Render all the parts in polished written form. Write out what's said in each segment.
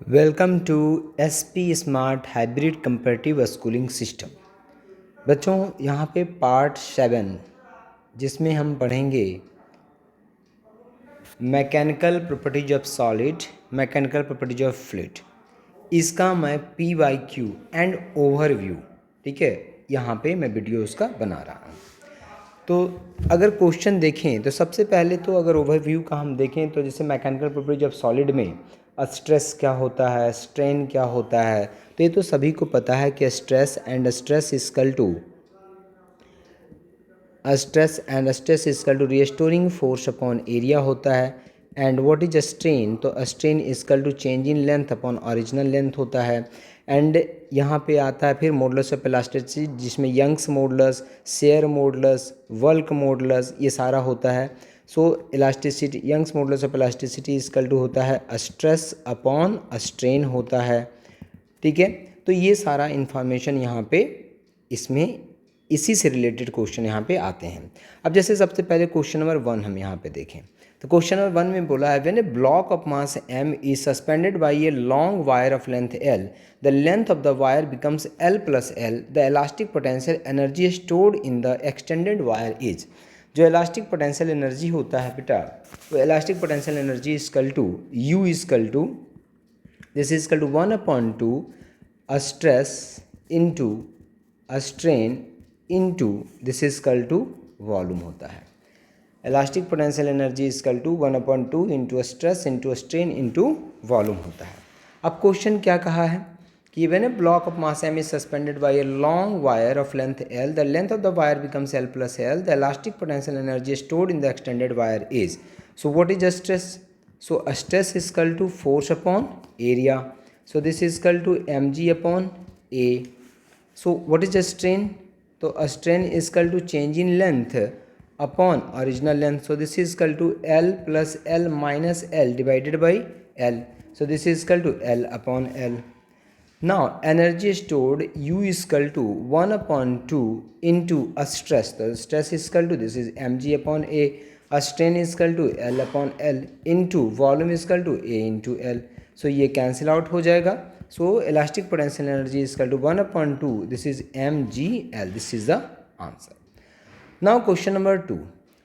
Welcome to SP smart hybrid comparative schooling system. बच्चों, यहाँ पे पार्ट 7 जिसमें हम पढ़ेंगे mechanical properties of solid, mechanical properties of fluid. इसका मैं PYQ एंड ओवरव्यू, ठीक है, यहाँ पे मैं वीडियो उसका बना रहा हूँ। तो अगर क्वेश्चन देखें तो सबसे पहले तो अगर ओवरव्यू का हम देखें तो जैसे मैकेनिकल प्रॉपर्टीज ऑफ सॉलिड में स्ट्रेस क्या होता है, स्ट्रेन क्या होता है, तो ये तो सभी को पता है कि stress and stress equal to restoring force upon area होता है। एंड व्हाट इज स्ट्रेन, तो strain equal to change in length upon original length होता है। एंड यहाँ पे आता है फिर मॉडुलस ऑफ इलास्टिसिटी, जिसमें Young's modulus, shear modulus, work modulus, ये सारा होता है। So elasticity, Young's modulus of elasticity equal to होता है स्ट्रेस अपॉन स्ट्रेन होता है, ठीक है। तो ये सारा इन्फॉर्मेशन यहाँ पे इसमें इसी से रिलेटेड क्वेश्चन यहाँ पे आते हैं। अब जैसे सबसे पहले क्वेश्चन नंबर 1 हम यहाँ पे देखें तो क्वेश्चन नंबर 1 में बोला है when a block of mass m is suspended by a long wire of length l, the length of the wire becomes l plus l, the elastic potential energy stored in the extended wire is. जो elastic potential energy होता है बेटा, वो elastic potential energy equal to u equal to this is equal to 1/2 stress into strain into this is equal to volume होता है। Elastic potential energy equal to 1/2 into stress into strain into volume होता है। अब question क्या कहा है कि when a block of mass m is suspended by a long wire of length l, the length of the wire becomes l plus l, the elastic potential energy stored in the extended wire is. So what is stress, so stress is equal to force upon area, so this is equal to mg upon a। So what is strain, तो strain is equal to change in length upon original length, so this is equal to l plus l minus l divided by l, so this is equal to l upon l। Now energy stored u is equal to 1/2 into stress, तो stress is equal to this is mg upon a, strain is equal to l upon l into volume is equal to a into l। So ये cancel out हो जाएगा। So elastic potential energy is equal to 1/2, this is mgl, this is the answer. Now question number 2,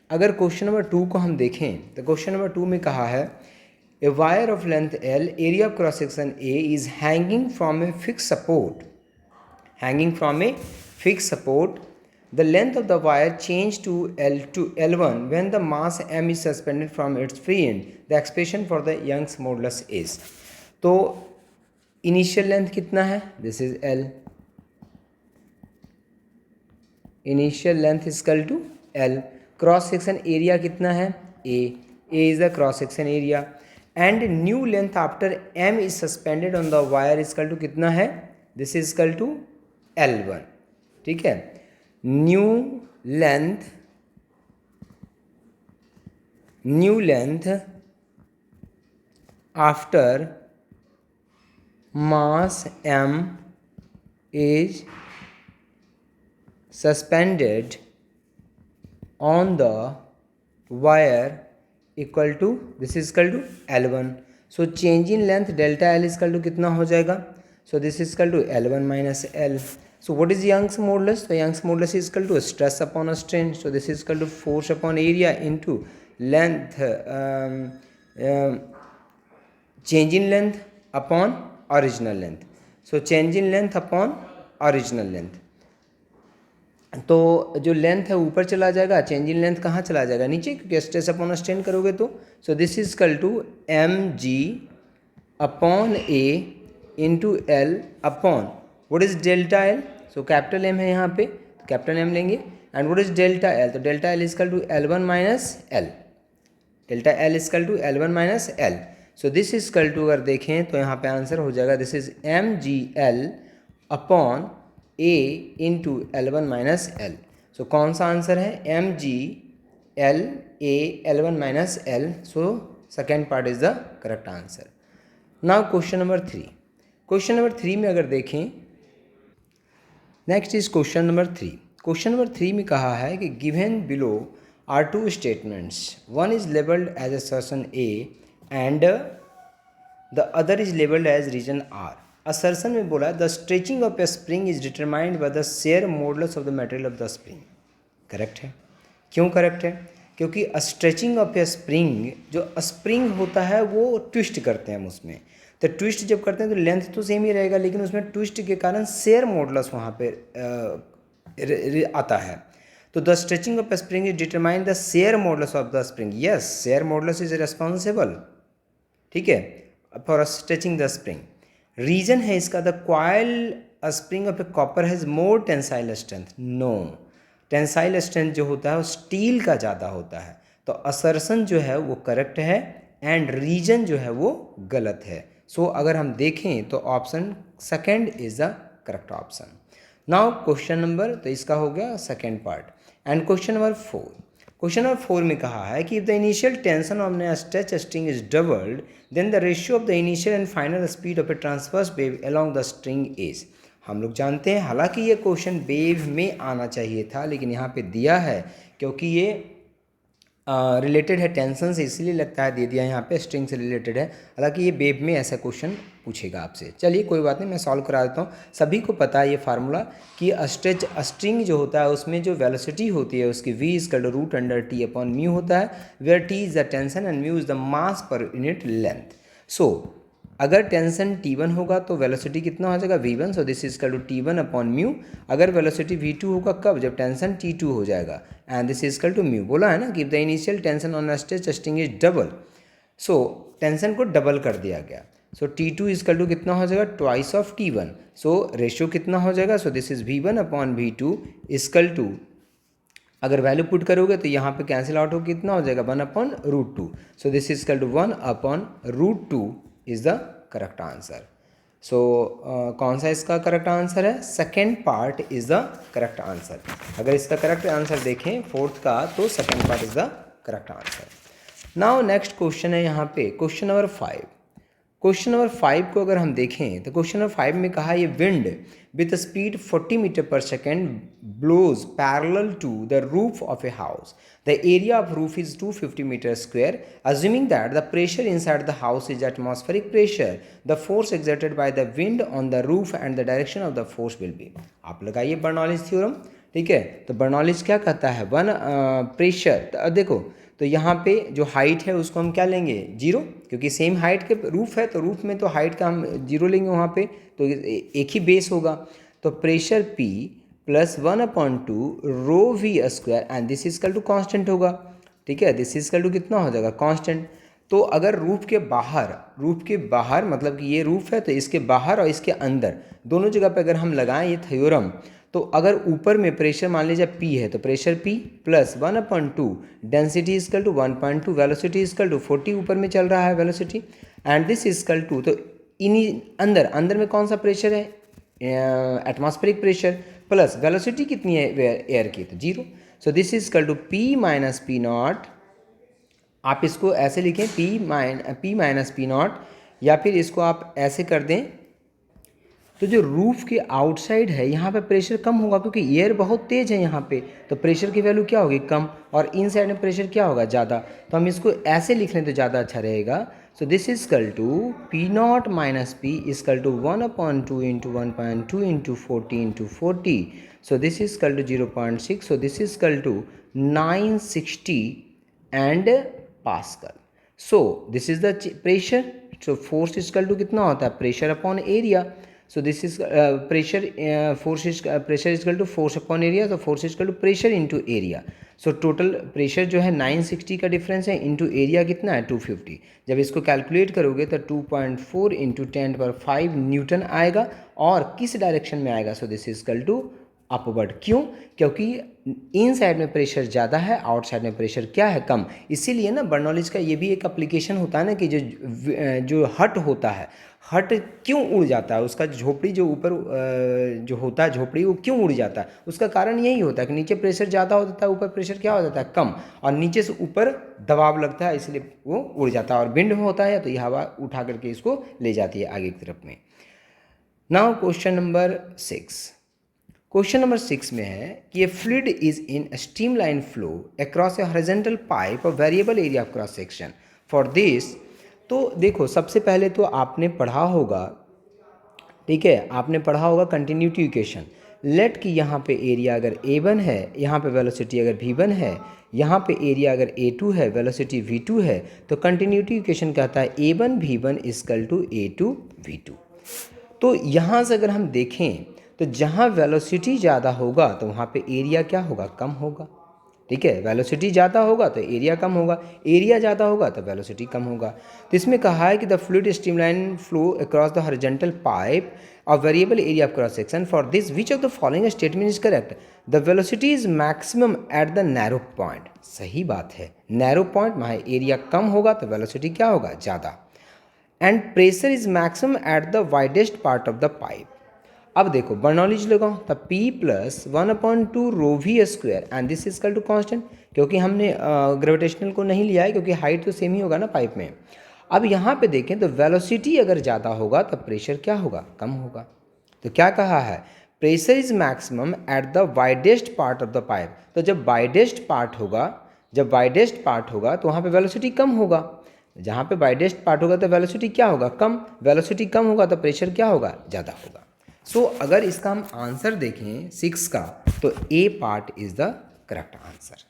अगर question number 2 को हम देखें तो question number 2 में कहा है a wire of length l, area of cross section a is hanging from a fix support, hanging from a fix support, the length of the wire changed to L1 when the mass m is suspended from its free end, the expression for the Young's modulus is। तो initial length कितना है, this is L, initial length equal to L, cross section area कितना है A is the cross section area, and new length after m is suspended on the wire equal to कितना है, this is equal to L1, ठीक है। New length after mass m is suspended on the wire equal to this is equal to L1, so change in length delta L is equal to कितना हो जाएगा, so this is equal to L1 minus L। So what is Young's modulus, so Young's modulus is equal to stress upon a strain, so this is equal to force upon area into length, change in length upon original length, so change in length upon original length. तो जो length है ऊपर चला जाएगा, change in length कहाँ चला जाएगा, नीचे, क्योंकि स्ट्रेस अपॉन स्ट्रेन करोगे तो। So this is equal to mg upon a into L upon what is delta L, so capital M है यहाँ पे, तो कैपिटल M लेंगे, and what is delta L, तो delta L is equal to L1 minus L, delta L is equal to L1 minus L. So this is equal to अगर देखें तो यहाँ पे आंसर हो जाएगा this is mgl upon a into L1 minus L. So कौन सा answer है, mgl a L1 minus L, so second part is the correct answer. Now question number 3, question number 3 में अगर देखें, next is question number 3। Question number 3 में कहा है कि given below are two statements, one is labelled as assertion A and the other is labelled as reason R. Assertion में बोला the stretching of a spring is determined by the shear modulus of the material of the spring. Correct है। क्यों correct है? क्योंकि stretching of a spring, जो spring होता है वो ट्विस्ट करते हैं हम उसमें, तो ट्विस्ट जब करते हैं तो लेंथ तो सेम ही रहेगा, लेकिन उसमें ट्विस्ट के कारण शेयर मॉडुलस वहाँ पे आता है। तो the stretching of a spring is determine the shear modulus of the spring. Yes, shear modulus is responsible, ठीक है, for stretching the spring. Reason है इसका the coil spring of a copper has more tensile strength. No, tensile strength जो होता है वो steel का ज़्यादा होता है। तो असर्शन जो है वो करेक्ट है एंड रीजन जो है वो गलत है। सो अगर हम देखें तो option second is the correct option. Now question number, तो इसका हो गया second part. And question number 4, question number 4 में कहा है कि if the initial tension on a stretch string is doubled then the ratio of the initial and final speed of a transverse wave along the string is. हम लोग जानते हैं, हालांकि ये क्वेश्चन वेव में आना चाहिए था, लेकिन यहाँ पे दिया है क्योंकि ये रिलेटेड है टेंशन से, इसलिए लगता है दे दिया यहाँ पे, स्ट्रिंग से रिलेटेड है। हालांकि ये वेव में ऐसा क्वेश्चन पूछेगा आपसे। चलिए कोई बात नहीं, मैं सॉल्व करा देता हूँ। सभी को पता है ये फार्मूला कि स्ट्रिंग जो होता है उसमें जो वेलोसिटी होती है उसकी v equal to √T upon mu होता है, where T is the tension and mu is the mass per unit length. सो अगर टेंशन T1 होगा तो वेलोसिटी कितना हो जाएगा V1, so this is equal to T1 upon mu. अगर velocity V2 होगा कब? जब टेंशन T2 हो जाएगा, and this is equal to mu. बोला है ना कि the initial tension on stretch string is double, so tension को डबल कर दिया गया। सो T2 इज इक्वल टू कितना हो जाएगा? Twice of T1। So ratio कितना हो जाएगा? So this is V1 upon V2 equal to, अगर वैल्यू पुट करोगे तो यहाँ पे कैंसिल आउट हो, कितना हो जाएगा? 1 upon √2। So this is equal to 1 upon √2 is the correct answer. So कौन सा इसका करेक्ट आंसर है? Second part is the correct answer. अगर इसका करेक्ट आंसर देखें फोर्थ का, तो second part is the correct answer. Now next question है यहाँ पे क्वेश्चन नंबर 5। क्वेश्चन नंबर 5 को अगर हम देखें तो क्वेश्चन नंबर 5 में कहा ये wind with speed 40 meter per second blows parallel to the roof of a house. The area of roof is 250 meter square. Assuming that the pressure inside the house is atmospheric pressure, the force exerted by the wind on the roof and the direction of the force will be. आप लगाइए Bernoulli's theorem, ठीक है। तो Bernoulli's क्या कहता है? Pressure, देखो तो यहाँ पे जो हाइट है उसको हम क्या लेंगे? 0, क्योंकि सेम हाइट के रूफ है, तो रूफ में तो हाइट का हम 0 लेंगे वहाँ पे, तो एक ही बेस होगा। तो pressure P plus 1/2 ρv² and this is equal to constant होगा, ठीक है। दिस इज इक्वल टू कितना हो जाएगा? कांस्टेंट। तो अगर रूफ के बाहर मतलब कि ये रूफ है, तो इसके बाहर और इसके अंदर दोनों जगह पे अगर हम लगाएं ये थ्योरम, तो अगर ऊपर में प्रेशर मान लीजिए P है, तो pressure P plus 1/2 density equal to 1.2 velocity equal to 40 ऊपर में चल रहा है velocity, and this equal to, तो अंदर में कौन सा प्रेशर है? एटमॉस्फेरिक प्रेशर, प्लस वेलोसिटी कितनी है एयर की? तो 0। So this is equal to P minus P0। आप इसको ऐसे लिखें P माइनस P0, या फिर इसको आप ऐसे कर दें, तो जो रूफ के आउटसाइड है यहाँ पे प्रेशर कम होगा क्योंकि एयर बहुत तेज़ है यहाँ पे, तो प्रेशर की वैल्यू क्या होगी? कम। और इन साइड में प्रेशर क्या होगा? ज़्यादा। तो हम इसको ऐसे लिख लें तो ज़्यादा अच्छा रहेगा। So this is equal to P0 minus P equal to 1/2 into 1.2 into 40 into 40। So this is equal to 0.6। So this is equal to 960 and pascal. So this is the pressure. So force equal to कितना होता है? Pressure upon area. So this is pressure is equal to force upon area, so force is equal to pressure into area. So total pressure जो है 960 का difference है, into area कितना है? 250। जब इसको कैलकुलेट करोगे तो 2.4 इंटू 10⁵ न्यूटन आएगा, और किस डायरेक्शन में आएगा? So this is equal to upward. क्यों? क्योंकि इन साइड में प्रेशर ज़्यादा है, आउट साइड में प्रेशर क्या है? कम। इसीलिए ना बर्नौलीज का ये भी एक एप्लीकेशन होता है ना कि जो हट होता है, हट क्यों उड़ जाता है? उसका झोपड़ी जो ऊपर जो होता है झोपड़ी, वो क्यों उड़ जाता है? उसका कारण यही होता है कि नीचे प्रेशर ज़्यादा हो जाता है, ऊपर प्रेशर क्या हो जाता है? कम, और नीचे से ऊपर दबाव लगता है, इसलिए वो उड़ जाता है। और विंड होता है तो ये हवा उठा करके इसको ले जाती है आगे की तरफ में। Now question number 6। Question number 6 में है कि ए fluid is in streamline flow across A horizontal pipe of variable area of cross section. For this तो देखो सबसे पहले तो आपने पढ़ा होगा, ठीक है, आपने पढ़ा होगा कंटिन्यूटी इक्वेशन। लेट कि यहाँ पे एरिया अगर A1 है, यहाँ पे वेलोसिटी अगर V1 है, यहाँ पे एरिया अगर A2 है, वेलोसिटी V2 है, तो कंटिन्यूटी इक्वेशन कहता है A1 V1 equal to A2 V2। तो यहाँ से अगर हम देखें तो जहाँ वेलोसिटी ज़्यादा होगा तो वहाँ पे एरिया क्या होगा, कम होगा। ठीक है, वेलोसिटी ज़्यादा होगा तो एरिया कम होगा, एरिया ज़्यादा होगा तो वेलोसिटी कम होगा। तो इसमें कहा है कि the fluid streamline flow across the horizontal pipe of variable area of cross section. For this which of the following statement is correct? The velocity is maximum at the narrow point. सही बात है, narrow point वहाँ area कम होगा तो velocity क्या होगा, ज़्यादा। And pressure is maximum at the widest part of the pipe. अब देखो बर्नौलीज लगाओ, तब P plus 1/2 row we square and this is equal to constant, क्योंकि हमने ग्रेविटेशनल को नहीं लिया है क्योंकि हाइट तो सेम ही होगा ना पाइप में। अब यहाँ पे देखें तो वेलोसिटी अगर ज़्यादा होगा तब प्रेशर क्या होगा, कम होगा। तो क्या कहा है, pressure is maximum at the widest part of the pipe. तो जब वाइडेस्ट पार्ट होगा, जब वाइडेस्ट पार्ट होगा तो वहाँ पे वेलोसिटी कम होगा। जहाँ पे वाइडेस्ट पार्ट होगा तो वेलोसिटी क्या होगा, कम। वेलोसिटी कम होगा तो प्रेशर क्या होगा, ज़्यादा होगा। सो अगर इसका हम आंसर देखें 6 का, तो A part is the correct answer.